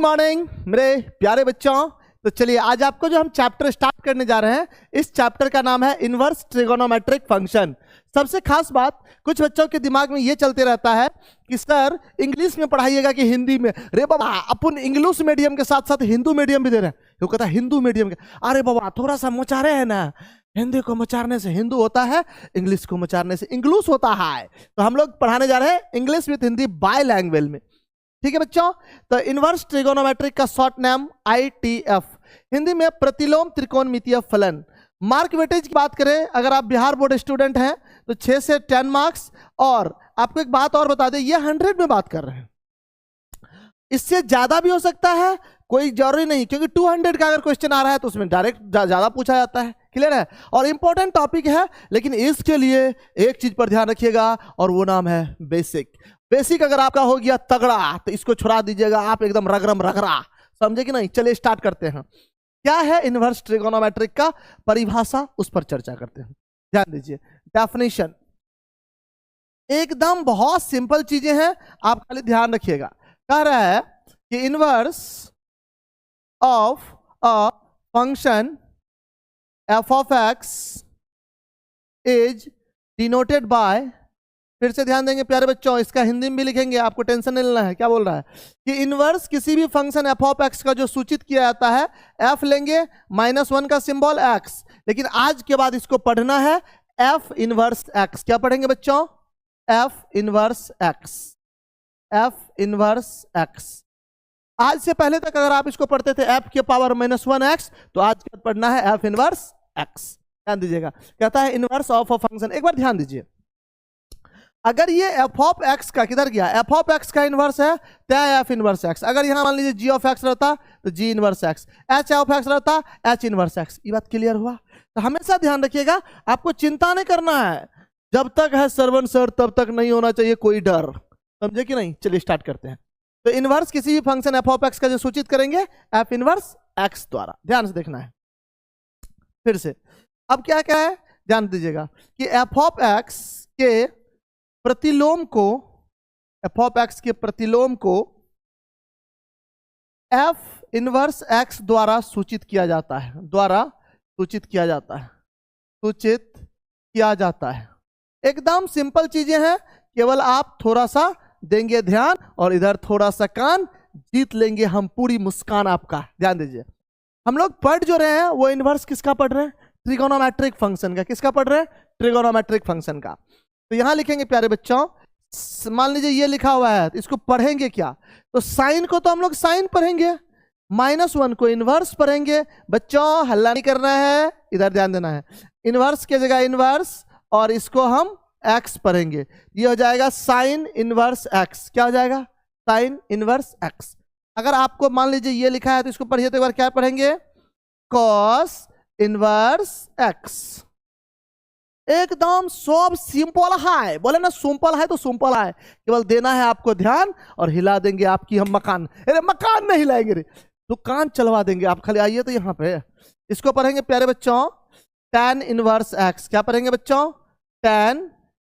Morning मेरे प्यारे बच्चों। तो चलिए आज आपको जो हम चैप्टर स्टार्ट करने जा रहे हैं, इस चैप्टर का नाम है इनवर्स ट्रिगोनोमेट्रिक फंक्शन। सबसे खास बात, कुछ बच्चों के दिमाग में ये चलते रहता है कि सर इंग्लिश में पढ़ाइएगा कि हिंदी में। रे बाबा, अपन इंग्लिश मीडियम के साथ साथ हिंदू मीडियम भी दे रहे हैं। वो कहता है हिंदू मीडियम के, अरे बाबा थोड़ा सा मचारे है ना, हिंदी को मचारने से हिंदू होता है, इंग्लिश को मचारने से इंग्लिश होता है। तो हम लोग पढ़ाने जा रहे हैं English with Hindi by language में, ठीक है बच्चों। तो इनवर्स ट्रिगोनोमेट्रिक का शॉर्ट नाम ITF, हिंदी में प्रतिलोम त्रिकोणमितीय फलन। मार्क वेटेज की बात करें, अगर आप बिहार बोर्ड स्टूडेंट हैं तो 6 से 10 मार्क्स। और आपको एक बात और बता दें, ये 100 में बात कर रहे हैं, इससे ज्यादा भी हो सकता है, कोई जरूरी नहीं, क्योंकि 200 का अगर क्वेश्चन आ रहा है तो उसमें डायरेक्ट ज्यादा पूछा जाता है। क्लियर है? और इंपॉर्टेंट टॉपिक है, लेकिन इसके लिए एक चीज पर ध्यान रखिएगा और वो नाम है बेसिक। बेसिक अगर आपका हो गया तगड़ा तो इसको छुड़ा दीजिएगा, आप एकदम रगरम रगड़ा, समझे कि नहीं। चलिए स्टार्ट करते हैं। क्या है इनवर्स ट्रिगोनोमेट्रिक का परिभाषा, उस पर चर्चा करते हैं। ध्यान दीजिए, डेफिनेशन एकदम बहुत सिंपल चीजें हैं, आप खाली ध्यान रखिएगा। कह रहा है कि inverse of a function f of x is denoted by, फिर से ध्यान देंगे प्यारे बच्चों, इसका हिंदी में भी लिखेंगे, आपको टेंशन नहीं लेना है। क्या बोल रहा है कि इनवर्स किसी भी फंक्शन f of x का जो सूचित किया जाता है, f लेंगे -1 का सिंबल x, लेकिन आज के बाद इसको पढ़ना है f इनवर्स x। क्या पढ़ेंगे बच्चों? f inverse x, f inverse x। आज से पहले तक अगर आप इसको पढ़ते थे f के पावर -1x, तो आज के बाद पढ़ना है f इनवर्स x। ध्यान दीजिएगा, कहता है इनवर्स ऑफ अ फंक्शन। एक बार ध्यान दीजिए, अगर ये f ऑफ x का किधर गया, f ऑफ x का इनवर्स है तो f इनवर्स x। अगर यहां मान लीजिए g ऑफ x रहता तो g inverse x, h of x रहता h इनवर्स x। ये बात क्लियर हुआ? तो हमेशा ध्यान रखिएगा, आपको चिंता नहीं करना है, जब तक है सरवन सर तब तक नहीं होना चाहिए कोई डर, समझे कि नहीं। चलिए स्टार्ट करते हैं। तो इनवर्स किसी भी फंक्शन f ऑफ x का जो सूचित करेंगे f इनवर्स x द्वारा, ध्यान से देखना है। फिर से अब क्या क्या है, ध्यान दीजिएगा कि f ऑफ x के प्रतिलोम को, f ऑफ x के प्रतिलोम को f इनवर्स x द्वारा सूचित किया जाता है, द्वारा सूचित किया जाता है, सूचित किया जाता है। एकदम सिंपल चीजें हैं, केवल आप थोड़ा सा देंगे ध्यान और इधर थोड़ा सा कान, जीत लेंगे हम पूरी मुस्कान आपका। ध्यान दीजिए, हम लोग पढ़ जो रहे हैं वो इनवर्स किसका पढ़ रहे हैं? ट्रिगोनोमेट्रिक फंक्शन का। किसका पढ़ रहे हैं? ट्रिगोनोमेट्रिक फंक्शन का। तो यहां लिखेंगे प्यारे बच्चों, मान लीजिए ये लिखा हुआ है, तो इसको पढ़ेंगे क्या? तो साइन को तो हम लोग साइन पढ़ेंगे, -1 को इनवर्स पढ़ेंगे। बच्चों हल्ला नहीं करना है, इधर ध्यान देना है। इनवर्स की जगह इनवर्स और इसको हम x पढ़ेंगे, ये हो जाएगा साइन इनवर्स x। क्या हो जाएगा? Sign inverse x। अगर आपको मान लीजिए ये लिखा है तो इसको पढ़िए, तो एक बार क्या पढ़ेंगे? Cos inverse x। एकदम सब सिंपल है, बोले ना सिंपल है तो सिंपल है, केवल देना है आपको ध्यान और हिला देंगे आपकी हम मकान। अरे मकान नहीं हिलाएंगे रे, दुकान चलवा देंगे आप, खाली आइए तो यहाँ पे। इसको पढ़ेंगे प्यारे बच्चों tan इनवर्स x। क्या पढ़ेंगे बच्चों? tan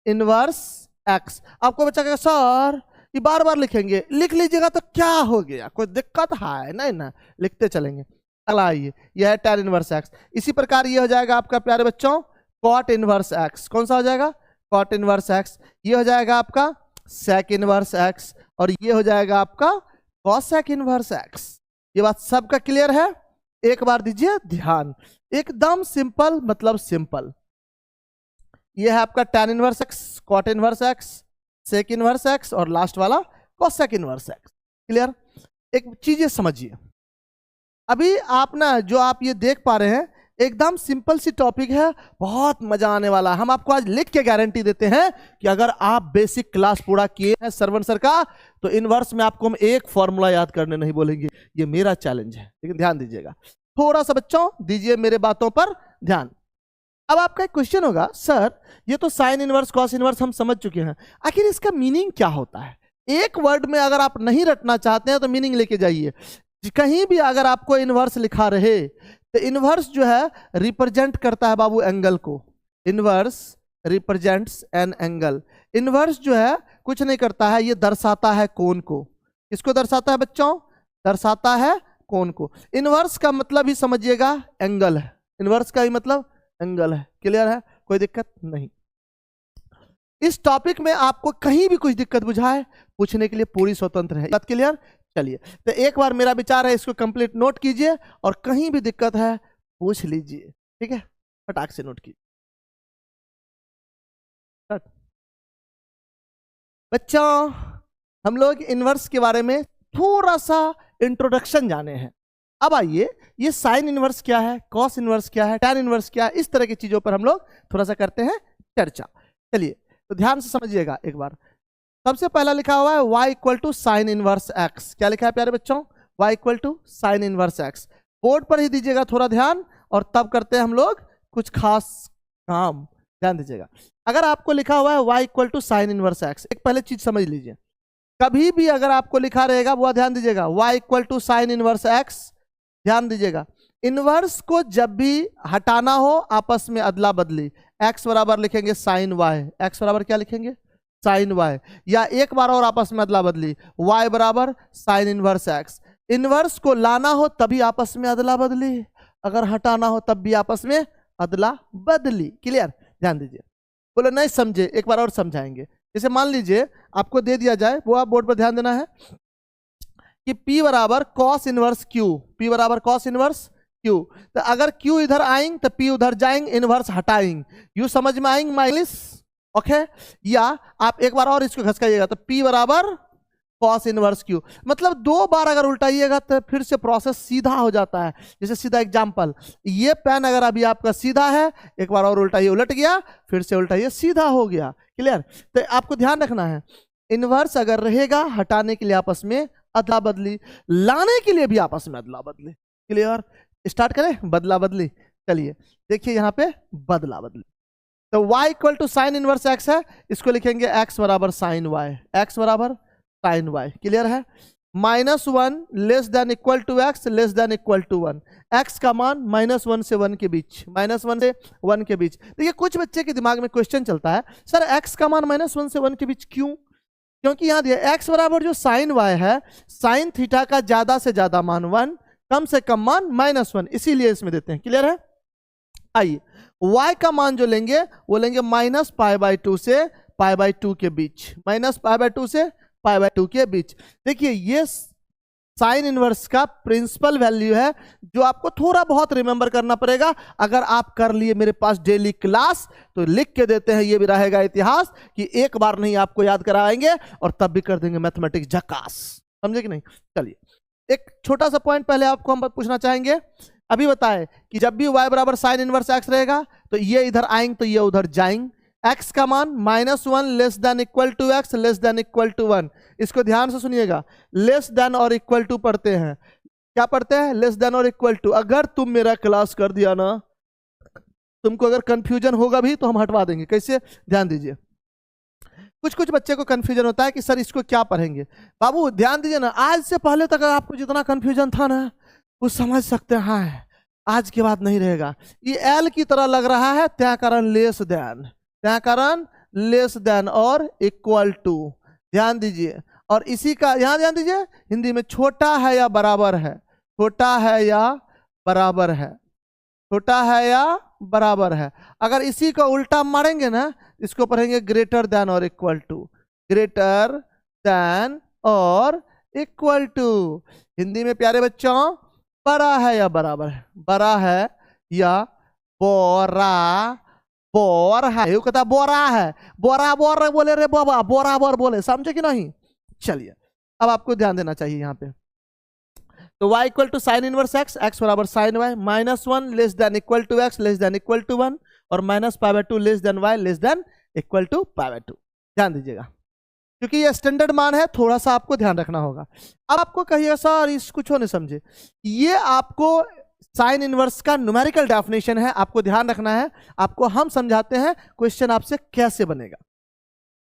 inverse x। आपको बच्चा कहेगा सर ये बार बार लिखेंगे, लिख लीजिएगा तो क्या हो गया, कोई दिक्कत है नहीं ना, लिखते चलेंगे। अगला आइए, यह है tan इनवर्स x। इसी प्रकार ये हो जाएगा आपका प्यारे बच्चों cot इनवर्स x। कौन सा हो जाएगा? cot inverse x। ये हो जाएगा आपका sec इनवर्स x, और ये हो जाएगा आपका cosec इनवर्स x। ये बात सबका क्लियर है? एक बार दीजिए ध्यान, एकदम सिंपल, मतलब सिंपल। ये है आपका tan inverse x, cot inverse x, sec inverse x और लास्ट वाला cosec इनवर्स x। क्लियर? एक चीजें समझिए, अभी आप ना जो आप ये देख पा रहे हैं एकदम सिंपल सी टॉपिक है, बहुत मजा आने वाला है। हम आपको आज लिख के गारंटी देते हैं कि अगर आप बेसिक क्लास पूरा किए हैं सरवन सर का, तो इनवर्स में आपको हम एक फॉर्मूला याद करने नहीं बोलेंगे, ये मेरा चैलेंज है। लेकिन ध्यान दीजिएगा, थोड़ा सा बच्चों दीजिए मेरे बातों पर ध्यान। अब आपका एक क्वेश्चन होगा, सर ये तो साइन इनवर्स कॉस इनवर्स हम समझ चुके हैं, आखिर इसका मीनिंग क्या होता है? एक वर्ड में अगर आप नहीं रटना चाहते हैं तो मीनिंग लेके जाइए। कहीं भी अगर आपको इनवर्स लिखा रहे तो इनवर्स जो है रिप्रेजेंट करता है बाबू एंगल को। Inverse represents an angle. Inverse जो है कुछ नहीं करता है, ये दर्शाता है कोण को। किसको दर्शाता है बच्चों? दर्शाता है कोण को। इनवर्स का मतलब ही समझिएगा एंगल है, इनवर्स का ही मतलब एंगल है। क्लियर है, कोई दिक्कत नहीं। इस टॉपिक में आपको कहीं भी कुछ दिक्कत बुझाए पूछने के लिए पूरी स्वतंत्र है। बात क्लियर? चलिए, तो एक बार मेरा विचार है इसको कंप्लीट नोट कीजिए और कहीं भी दिक्कत है पूछ लीजिए। ठीक है, फटाक से नोट कीजिए। बच्चों, हम लोग इनवर्स के बारे में थोड़ा सा इंट्रोडक्शन जाने हैं। अब आइए, ये साइन इनवर्स क्या है, कॉस इनवर्स क्या है, टैन इनवर्स क्या है, इस तरह की चीजों पर हम लोग थोड़ा सा करते हैं चर्चा। चलिए, तो ध्यान से समझिएगा एक बार। सबसे पहला लिखा हुआ है y equal to sine inverse x। क्या लिखा है प्यारे बच्चों? y equal to sine inverse x। Board पर ही दीजिएगा थोड़ा ध्यान, और तब करते हैं हम लोग कुछ खास काम। ध्यान दीजिएगा, अगर आपको लिखा हुआ है y equal to sine inverse x, एक पहले चीज समझ लीजिए। कभी भी अगर आपको लिखा रहेगा वो ध्यान दीजिएगा, y equal to sine inverse x, ध्यान दीजिएगा, इनवर्स को जब भी हटाना हो आपस में अदला बदली, x बराबर लिखेंगे साइन y, x बराबर क्या लिखेंगे? साइन y, या एक बार और आपस में अदला बदली, y बराबर साइन इनवर्स x। इनवर्स को लाना हो तभी आपस में अदला बदली, अगर हटाना हो तब भी आपस में अदला बदली। क्लियर? ध्यान दीजिए। बोले नहीं समझे, एक बार और समझाएंगे। जैसे मान लीजिए आपको दे दिया जाए, वो आप बोर्ड पर ध्यान देना है कि P बराबर कॉस इनवर्स Q, P बराबर कॉस इनवर्स Q। तो अगर Q इधर आएंगे तो P उधर जाएंगे, इनवर्स हटाएंगे, यू समझ में आएंगे माइलिस? ओके, या आप एक बार और इसको घसकाइएगा तो P बराबर कॉस इनवर्स Q। मतलब दो बार अगर उल्टाइएगा तो फिर से प्रोसेस सीधा हो जाता है। जैसे सीधा एग्जांपल, ये पेन अगर अभी आपका सीधा है, एक बार और उल्टाइए उलट गया, फिर से उल्टाइए सीधा हो गया। क्लियर? तो आपको ध्यान रखना है, इनवर्स अगर रहेगा हटाने के लिए आपस में अदला बदली, लाने के लिए भी आपस में अदला बदली। क्लियर? स्टार्ट करें बदला बदली। चलिए देखिए यहाँ पे बदला बदली। तो y equal to sine inverse x है, इसको लिखेंगे x बराबर साइन y, x बराबर साइन y। क्लियर है? -1 less than equal to x less than equal to 1, x का मान -1 से 1 के बीच, -1 से 1 के बीच। देखिए कुछ बच्चे के दिमाग में क्वेश्चन चलता है, सर x का मान -1 से 1 के बीच क्यों? क्योंकि यहाँ दिया x बराबर जो साइन y है, साइन थीटा का ज्यादा से ज्यादा मान 1, कम से कम मान -1, इसीलिए इसमें देते हैं। क्लियर है? आइए, y का मान जो लेंगे वो लेंगे -π/2 से π/2 के बीच, -π/2 से π/2 के बीच। देखिए ये साइन इनवर्स का प्रिंसिपल वैल्यू है जो आपको थोड़ा बहुत रिमेंबर करना पड़ेगा। अगर आप कर लिए मेरे पास डेली क्लास तो लिख के देते हैं, ये भी रहेगा इतिहास कि एक बार नहीं आपको याद कराएंगे और तब भी कर देंगे मैथमेटिक्स झकास। समझे कि नहीं? चलिए, एक छोटा सा पॉइंट पहले आपको हम पूछना चाहेंगे। अभी बताए कि जब भी y बराबर साइन इनवर्स x रहेगा तो ये इधर आएंगे तो ये उधर जाएंगे। x का मान -1 less than equal to x less than equal to 1। इसको ध्यान से सुनिएगा, लेस देन और इक्वल टू पढ़ते हैं। क्या पढ़ते हैं? लेस देन और इक्वल टू। अगर तुम मेरा क्लास कर दिया ना, तुमको अगर कंफ्यूजन होगा भी तो हम हटवा देंगे। कैसे? ध्यान दीजिए, कुछ बच्चे को कंफ्यूजन होता है कि सर इसको क्या पढ़ेंगे। बाबू ध्यान दीजिए ना, आज से पहले तक आपको जितना कंफ्यूजन था ना वो समझ सकते हैं, आज के बाद नहीं रहेगा। ये एल की तरह लग रहा है, त्या कारण लेस देन, त्या कारण लेस देन और इक्वल टू। ध्यान दीजिए, और इसी का यहाँ ध्यान दीजिए, हिंदी में छोटा है या बराबर है, छोटा है या बराबर है, छोटा है या बराबर है। अगर इसी का उल्टा मारेंगे ना, इसको पढ़ेंगे ग्रेटर देन और इक्वल टू, ग्रेटर देन और इक्वल टू। हिंदी में प्यारे बच्चों बड़ा है या बराबर है, बड़ा है या बोरा, बोर है, ये कहता बोरा है, बोरा बोर बोले रे बाबा, बराबर बोले, समझे कि नहीं? चलिए अब आपको ध्यान देना चाहिए यहाँ पे। तो y equal to sine inverse x, x बराबर sine y, -1 less than equal to x less than equal to 1, और -π/2 less than y less than equal to π/2। ध्यान दीजिएगा, क्योंकि ये स्टैंडर्ड मान है, थोड़ा सा आपको ध्यान रखना होगा। अब आपको कहिएगा सर इस कुछ नहीं समझे, ये आपको साइन इनवर्स का न्यूमेरिकल डेफिनेशन है, आपको ध्यान रखना है। आपको हम समझाते हैं क्वेश्चन आपसे कैसे बनेगा।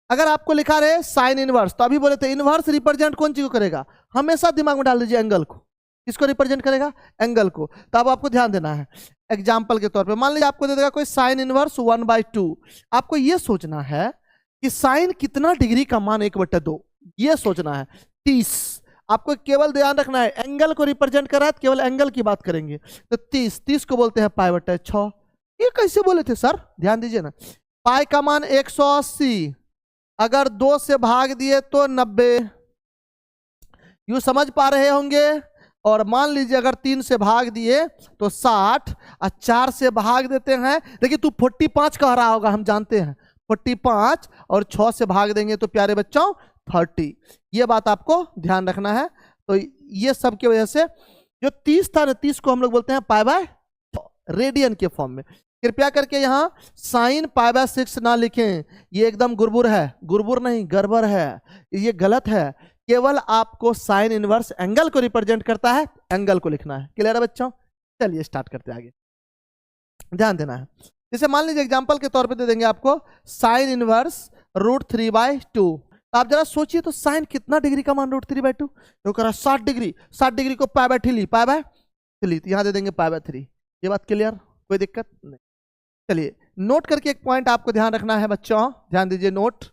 अगर आपको लिखा रहे साइन इनवर्स, तो अभी बोले थे इनवर्स रिप्रेजेंट कौन चीज को करेगा? हमेशा दिमाग में डाल दीजिए एंगल को। किसको रिप्रेजेंट करेगा? एंगल को। तो अब आपको ध्यान देना है। एग्जाम्पल के तौर पे मान लीजिए आपको दे देगा कोई साइन इनवर्स 1/2। आपको ये सोचना है कि साइन कितना डिग्री का मान 1/2, ये सोचना है 30। आपको केवल ध्यान रखना है एंगल को रिप्रेजेंट कर रहा है तो केवल एंगल की बात करेंगे। तो 30 को बोलते हैं पाई बटा 6। ये कैसे बोले थे सर, ध्यान दीजिए ना। पाई का मान 180, अगर 2 से भाग दिए तो 90, यू समझ पा रहे होंगे। और मान लीजिए अगर 3 से भाग दिए तो 60, और 4 से भाग देते हैं, देखिए तू 45 कह रहा होगा, हम जानते हैं 45, और 6 से भाग देंगे तो प्यारे बच्चों 30। ये बात आपको ध्यान रखना है। तो ये सब की वजह से जो 30 था ना, 30 को हम लोग बोलते हैं पाई बाय रेडियन के फॉर्म में। कृपया करके यहाँ साइन पाई बाय 6 ना लिखें, ये एकदम गुरबुर है, गुरबुर नहीं गड़बड़ है, ये गलत है। केवल आपको साइन इनवर्स एंगल को रिप्रेजेंट करता है, एंगल को लिखना है। क्लियर है बच्चों? चलिए स्टार्ट करते हैं आगे, ध्यान देना है। जैसे मान लीजिए एग्जांपल के तौर पे दे देंगे आपको साइन इनवर्स √3/2। तो आप जरा सोचिए तो साइन कितना डिग्री का मान √3/2, तो करा 60 डिग्री। 60 डिग्री को pi by 3 Lee, pi by 3, तो यहां दे देंगे पाई बाय 3। ये बात क्लियर, कोई दिक्कत नहीं। चलिए नोट करके एक पॉइंट आपको ध्यान रखना है बच्चों, ध्यान दीजिए नोट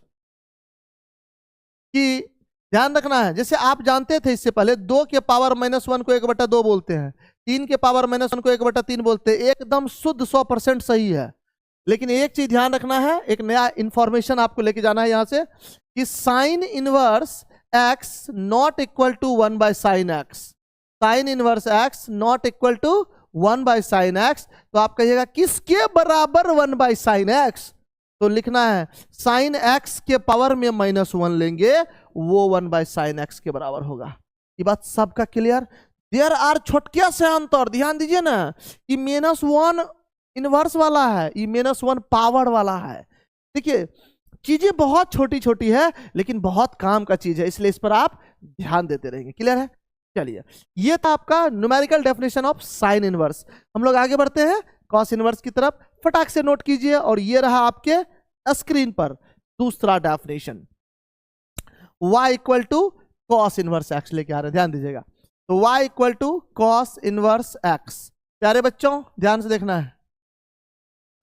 कि ध्यान रखना है, जैसे आप जानते थे इससे पहले 2 के पावर -1 को 1/2 बोलते हैं, 3 के पावर -1 को 1/3 बोलते हैं, एकदम शुद्ध 100% सही है। लेकिन एक चीज ध्यान रखना है, एक नया इंफॉर्मेशन आपको लेके जाना है यहां से कि sine inverse x not equal to 1/sin x, sine inverse x not equal to 1/sin x। तो आप कहिएगा किसके बराबर 1/sin x, तो लिखना है साइन x के पावर में -1 लेंगे, वो 1/sin x के बराबर होगा। ये बात सबका क्लियर? देयर आर छोटकिया से अंतर, ध्यान दीजिए ना, कि -1 इनवर्स वाला है, ये -1 पावर वाला है। देखिए चीजें बहुत छोटी छोटी है लेकिन बहुत काम का चीज है, इसलिए इस पर आप ध्यान देते रहेंगे। क्लियर है? चलिए ये था आपका numerical definition of sine inverse. हम लोग आगे बढ़ते हैं कॉस इनवर्स की तरफ, फटाक से नोट कीजिए। और ये रहा आपके स्क्रीन पर दूसरा definition, y equal to cos inverse x लेके आ रहे हैं, ध्यान दीजिएगा। तो y equal to cos inverse x, प्यारे बच्चों ध्यान से देखना है,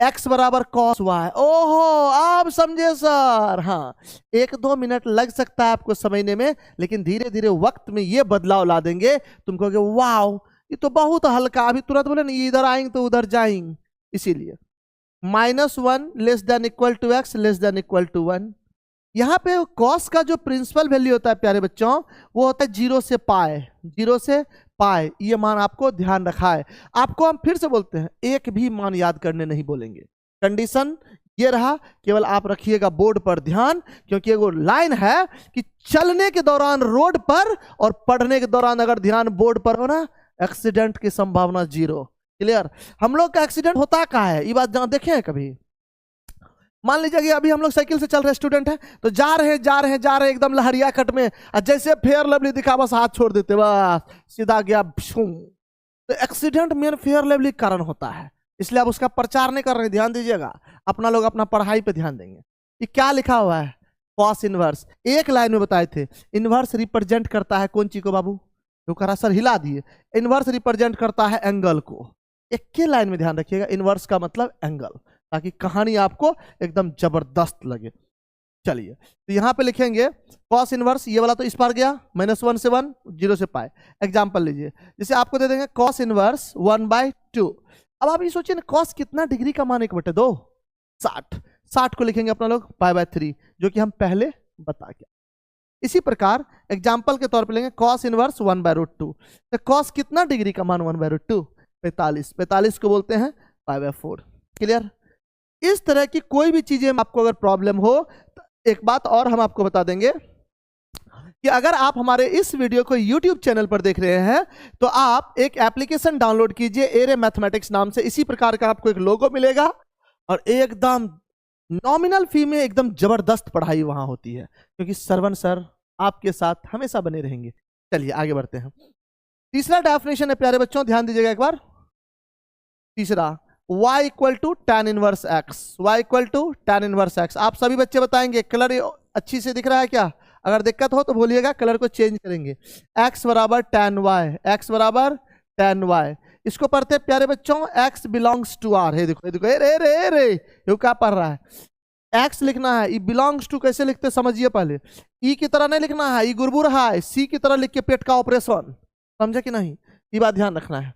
x बराबर कॉस y। ओहो आप समझे सर, हाँ 1-2 मिनट लग सकता है आपको समझने में, लेकिन धीरे धीरे वक्त में ये बदलाव ला देंगे, तुम कहोगे वाओ ये तो बहुत हल्का, अभी तुरंत बोले नहीं इधर आएंगे तो उधर जाएंगे। इसीलिए -1 less than equal to x less than equal to 1। यहाँ पे कॉस का जो प्रिंसिपल वैल्यू होता है प्यारे बच्चों, वो होता है 0 से पाई, 0 से पाई, ये मान आपको ध्यान रखा है। आपको हम फिर से बोलते हैं एक भी मान याद करने नहीं बोलेंगे, कंडीशन ये रहा, केवल आप रखिएगा बोर्ड पर ध्यान, क्योंकि वो लाइन है कि चलने के दौरान रोड पर और पढ़ने के दौरान अगर ध्यान बोर्ड पर हो ना, एक्सीडेंट की संभावना 0। क्लियर? हम लोग का एक्सीडेंट होता कहाँ है, ये बात जहां देखे हैं कभी? मान लीजिए कि अभी हम लोग साइकिल से चल रहे स्टूडेंट हैं, तो जा रहे हैं एकदम लहरिया कट में, और जैसे फेयर लवली दिखा बस हाथ छोड़ देते, बस सीधा गया। तो एक्सीडेंट मेन फेयर लवली कारण होता है, इसलिए आप उसका प्रचार नहीं कर रहे, ध्यान दीजिएगा। अपना लोग अपना पढ़ाई पे ध्यान देंगे। ये क्या लिखा हुआ है? Cos inverse. एक लाइन में बताए थे इनवर्स रिप्रेजेंट करता है कौन चीज को बाबू? तो करा सर हिला दिए, इनवर्स रिप्रेजेंट करता है एंगल को। एक के लाइन में ध्यान रखिएगा, इनवर्स का मतलब एंगल, ताकि कहानी आपको एकदम जबरदस्त लगे। चलिए तो यहां पे लिखेंगे कॉस इनवर्स, ये वाला तो इस पार गया, -1 से 1, 0 से पाई। एग्जांपल लीजिए, जैसे आपको दे देंगे कॉस इनवर्स 1/2। अब आप ये सोचिए ना, कॉस कितना डिग्री का मान 1/2? 60। 60 को लिखेंगे अपना लोग पाई/3, जो कि हम पहले बता गया। इसी प्रकार एग्जाम्पल के तौर पर लेंगे कॉस इनवर्स 1/√2। तो कॉस कितना डिग्री का मान 1/√2? 45। 45 को बोलते हैं पाई/4। क्लियर? इस तरह की कोई भी चीजें आपको अगर प्रॉब्लम हो, तो एक बात और हम आपको बता देंगे कि अगर आप हमारे इस वीडियो को YouTube चैनल पर देख रहे हैं, तो आप एक एप्लीकेशन डाउनलोड कीजिए एरे मैथमेटिक्स नाम से। इसी प्रकार का आपको एक लोगो मिलेगा और एकदम नॉमिनल फी में एकदम जबरदस्त पढ़ाई वहां होती है, क्योंकि सरवण सर आपके साथ हमेशा बने रहेंगे। चलिए आगे बढ़ते हैं। तीसरा डेफिनेशन है प्यारे बच्चों, ध्यान दीजिएगा एक बार। तीसरा y equal to tan inverse x, y equal to tan inverse x। आप सभी बच्चे बताएंगे कलर अच्छी से दिख रहा है क्या? अगर दिक्कत हो तो बोलिएगा, कलर को चेंज करेंगे। x बराबर tan y, x बराबर tan y। इसको पढ़ते प्यारे बच्चों x बिलोंग्स टू r। है देखो देखो, रे रे रे ये क्या पढ़ रहा है? एक्स लिखना है, ई बिलोंग्स टू कैसे लिखते समझिए पहले। ई की तरह नहीं लिखना है, ई गुरबुर है, सी की तरह लिख के पेट का ऑपरेशन, समझे कि नहीं, ये बात ध्यान रखना है।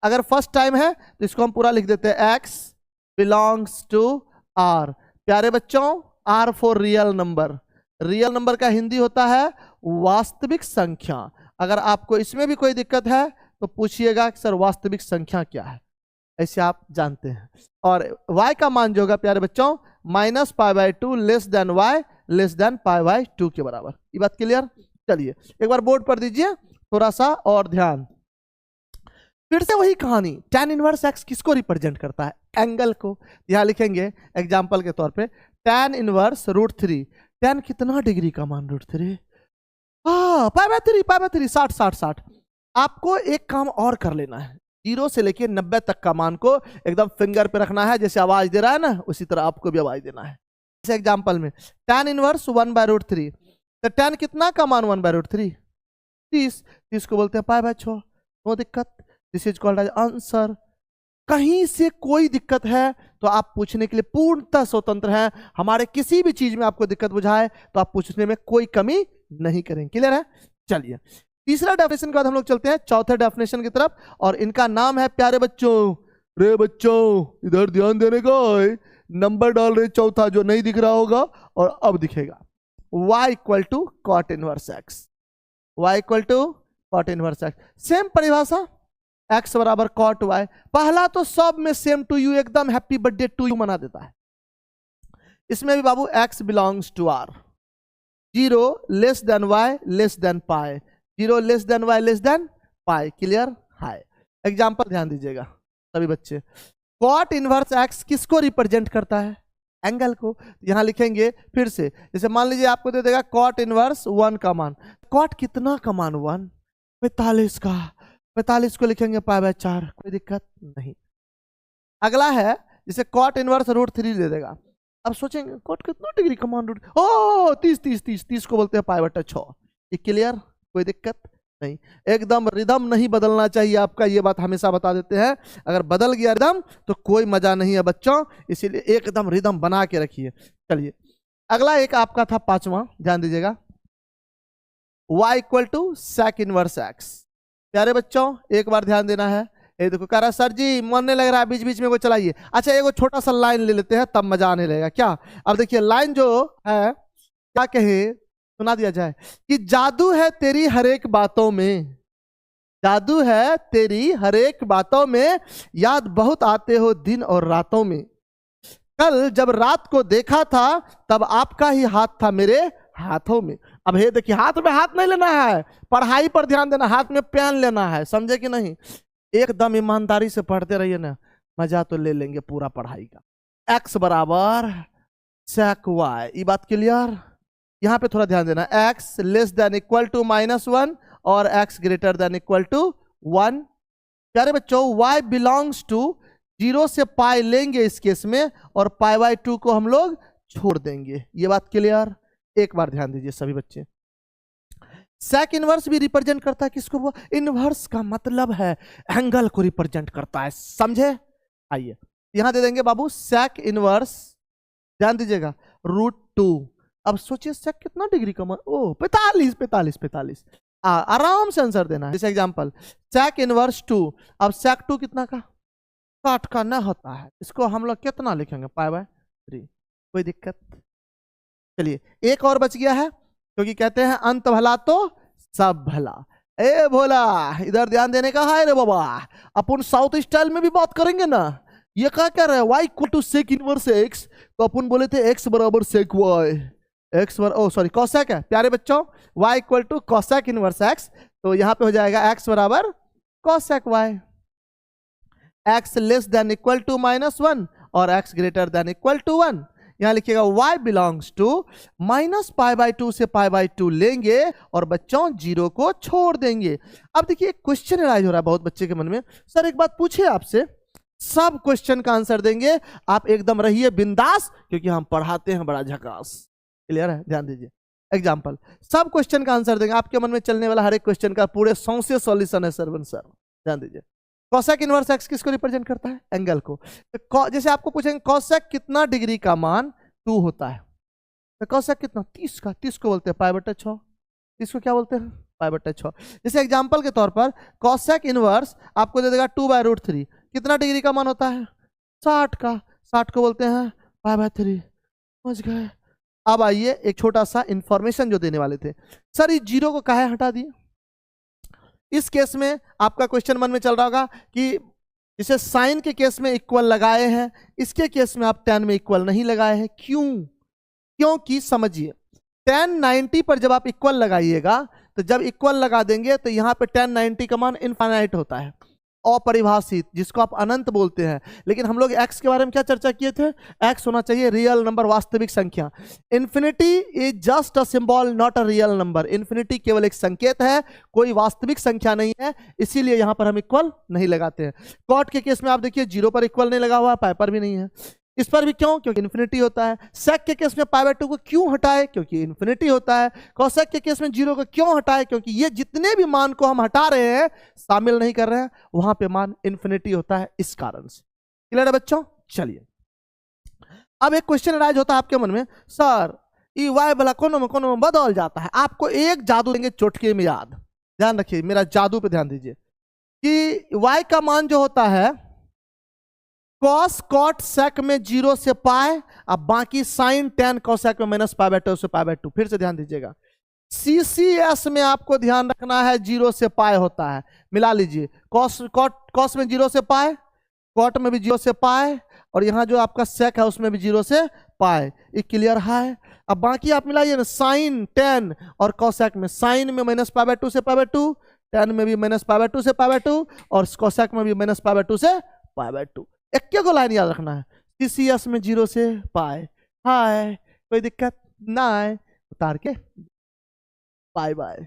अगर फर्स्ट टाइम है तो इसको हम पूरा लिख देते हैं, एक्स बिलोंग्स टू आर। प्यारे बच्चों, R for real number. Real number का हिंदी होता है वास्तविक संख्या। अगर आपको इसमें भी कोई दिक्कत है तो पूछिएगा कि सर वास्तविक संख्या क्या है, ऐसे आप जानते हैं। और y का मान जो होगा प्यारे बच्चों -π/2 less than y less than π/2 के बराबर। ये बात क्लियर। चलिए एक बार बोर्ड पर दीजिए थोड़ा सा और ध्यान। फिर से वही कहानी, tan इनवर्स x किसको रिप्रेजेंट करता है, एंगल को। यहाँ लिखेंगे एग्जाम्पल के तौर पे tan इनवर्स √3। tan कितना डिग्री का मान √3, π/3 60। आपको एक काम और कर लेना है, 0 से लेके 90 तक का मान को एकदम फिंगर पे रखना है, जैसे आवाज दे रहा है ना उसी तरह आपको भी आवाज देना है। जैसे एग्जांपल में tan इनवर्स 1/√3, तो tan कितना का मान 1/√3, 30 को बोलते हैं π/6। नो दिक्कत, this is called as answer. कहीं से कोई दिक्कत है तो आप पूछने के लिए पूर्णतः स्वतंत्र हैं। हमारे किसी भी चीज में आपको दिक्कत बुझाए तो आप पूछने में कोई कमी नहीं करेंगे। क्लियर है। चलिए तीसरा डेफिनेशन के बाद हम लोग चलते हैं चौथे डेफिनेशन की तरफ, और इनका नाम है प्यारे बच्चों, रे बच्चों इधर ध्यान देने का, नंबर डाल रहे चौथा जो नहीं दिख रहा होगा और अब दिखेगा, y equal to cot inverse x. y equal to cot inverse x, same परिभाषा, x बराबर कॉट y। पहला तो सब में सेम टू यू, एकदम हैप्पी बर्थडे टू यू मना देता है। इसमें भी बाबू x belongs to r, 0 less than y less than pi, 0 less than y less than pi. Clear है। एग्जाम्पल ध्यान दीजिएगा सभी बच्चे। कॉट इनवर्स x किसको रिप्रेजेंट करता है, एंगल को। यहां लिखेंगे फिर से, जैसे मान लीजिए आपको दे देगा कॉट इनवर्स 1 का मान, कॉट कितना का मान 1, 45 का, 45 को लिखेंगे π/4, कोई दिक्कत नहीं। अगला है जैसे कॉट इनवर्स √3 दे देगा, अब सोचेंगे कॉट कितना डिग्री का मान, 30 को बोलते हैं π/6। ये क्लियर, कोई दिक्कत नहीं। एकदम रिदम नहीं बदलना चाहिए आपका, ये बात हमेशा बता देते हैं, अगर बदल गया रिदम तो कोई मजा नहीं है बच्चों, इसीलिए एकदम रिदम बना के रखिए। चलिए अगला एक आपका था पांचवा, ध्यान दीजिएगा, y equal to sec inverse x। प्यारे बच्चों एक बार ध्यान देना है। ये देखो कह रहा सर जी मन नहीं लग रहा है, बीच बीच में को चलाइए। अच्छा एगो छोटा सा लाइन ले लेते हैं तब मजा आने लगेगा। क्या, अब देखिए लाइन जो है क्या कहे, सुना दिया जाए कि जादू है तेरी हर एक बातों में, जादू है तेरी हर एक बातों में, याद बहुत आते हो दिन और रातों में। कल जब रात को देखा था तब आपका ही हाथ था मेरे हाथों में। अब हे देखिए हाथ में हाथ नहीं लेना है, पढ़ाई पर ध्यान देना, हाथ में पेन लेना है, समझे कि नहीं। एकदम ईमानदारी से पढ़ते रहिए ना, मजा तो ले लेंगे पूरा पढ़ाई का। x बराबर sec y, ये बात क्लियर। यहां पे थोड़ा ध्यान देना, x less than equal to -1 और x greater than equal to 1। प्यारे बच्चों y बिलोंग्स टू 0 से पाई लेंगे इस केस में, और π/2 को हम लोग छोड़ देंगे। ये बात क्लियर। एक बार ध्यान दीजिए सभी बच्चे, सेक इनवर्स भी रिप्रेजेंट करता है किसको, इनवर्स का मतलब है एंगल को रिप्रेजेंट करता है, समझे। आइए यहां दे देंगे बाबू सेक इनवर्स, ध्यान दीजिएगा √2। अब सोचिए सेक कितना डिग्री का मान, ओ 45। आराम से आंसर देना है। जैसे एग्जांपल सेक इनवर्स 2, अब सेक 2 कितना का, 60 का ना होता है, इसको हम लोग कितना लिखेंगे π/3, कोई दिक्कत। चलिए एक और बच गया है, क्योंकि कहते हैं अंत भला तो सब भला। ए भोला इधर ध्यान देने का है रे बाबा, अपन साउथ स्टाइल में भी बात करेंगे ना। ये क्या कह रहे हैं, y equal to sec inverse x, तो अपन बोले थे x बराबर सेक y, x बराबर सॉरी कॉसेक है प्यारे बच्चों, y equal to cosec inverse x, तो यहाँ पे हो जाएगा x बराबर cosec y। x less than equal to -1 और x greater than equal to 1। यहां लिखिएगा y बिलोंग्स टू -π/2 से π/2 लेंगे और बच्चों 0 को छोड़ देंगे। अब देखिए क्वेश्चन राइज हो रहा है बहुत बच्चे के मन में, सर एक बात पूछे आपसे, सब क्वेश्चन का आंसर देंगे, आप एकदम रहिए बिंदास, क्योंकि हम पढ़ाते हैं बड़ा झकास। क्लियर है, ध्यान दीजिए। एग्जाम्पल सब क्वेश्चन का आंसर देंगे, आपके मन में चलने वाला हर एक क्वेश्चन का पूरे 100 से सॉल्यूशन है सरवन सर, ध्यान दीजिए। कॉसेक इनवर्स एक्स किसको रिप्रेजेंट करता है, एंगल को। जैसे आपको पूछेंगे कॉसेक कितना डिग्री का मान 2 होता है। तो कॉसेक कितना 30 का, 30 को बोलते हैं पाई बटा 6, 30 को क्या बोलते हैं पाई बटा 6। जैसे एग्जांपल के तौर पर कॉसेक इनवर्स आपको दे देगा 2/√3, कितना डिग्री का मान होता है 60 का, 60 को बोलते हैं पाई/3। समझ गए। अब आइए एक छोटा सा इंफॉर्मेशन जो देने वाले थे, सर इस जीरो को काहे हटा दिए। इस केस में आपका क्वेश्चन मन में चल रहा होगा कि जैसे साइन के केस में इक्वल लगाए हैं, इसके केस में आप tan में इक्वल नहीं लगाए हैं, क्यों? क्योंकि समझिए tan 90 पर जब आप इक्वल लगाइएगा, तो जब इक्वल लगा देंगे तो यहां पे tan 90 का मान इनफाइनाइट होता है, अपरिभाषित, जिसको आप अनंत बोलते हैं। लेकिन हम लोग x के बारे में क्या चर्चा किए थे, x होना चाहिए रियल नंबर, वास्तविक संख्या। Infinity is just a symbol, not a real number. Infinity केवल एक संकेत है, कोई वास्तविक संख्या नहीं है, इसीलिए यहां पर हम इक्वल नहीं लगाते हैं। कॉट के केस में आप देखिए 0 पर इक्वल नहीं लगा हुआ, पाई पर भी नहीं है। इस पर भी क्यों? क्योंकि इन्फिनिटी होता है। सेक के केस में पाई/2 को क्यों हटाए? क्योंकि इन्फिनिटी होता है। कॉसेक के केस में 0 को क्यों हटाए? क्योंकि ये जितने भी मान को हम हटा रहे हैं, शामिल नहीं कर रहे हैं, वहां पे मान इन्फिनिटी होता है, इस कारण से। क्लियर है बच्चों? चलिए अब एक क्वेश्चन राइज होता है आपके मन में, सर ई वाई भला कोनो में बदल जाता है। आपको एक जादू देंगे चुटकी में याद, ध्यान रखिए, मेरा जादू पे ध्यान दीजिए कि वाई का मान जो होता है कॉस कॉट सेक में 0 से पाए, अब बाकी साइन tan कोसेक में -π/2 से π/2। फिर से ध्यान दीजिएगा, CCS में आपको ध्यान रखना है 0 से पाए होता है, मिला लीजिए, कॉस में 0 से पाए, कॉट में भी 0 से पाए, और यहाँ जो आपका सेक है उसमें भी 0 से पाए। ये क्लियर है? अब बाकी आप मिलाइए ना, साइन tan और कोसेक में, साइन में -π/2 से π/2, tan में भी -π/2 से π/2, और कोसेक में भी -π/2 से π/2। एक को लाइन याद रखना है, CCS में 0 से पाए, हाय कोई दिक्कत ना है, उतार के बाय बाय।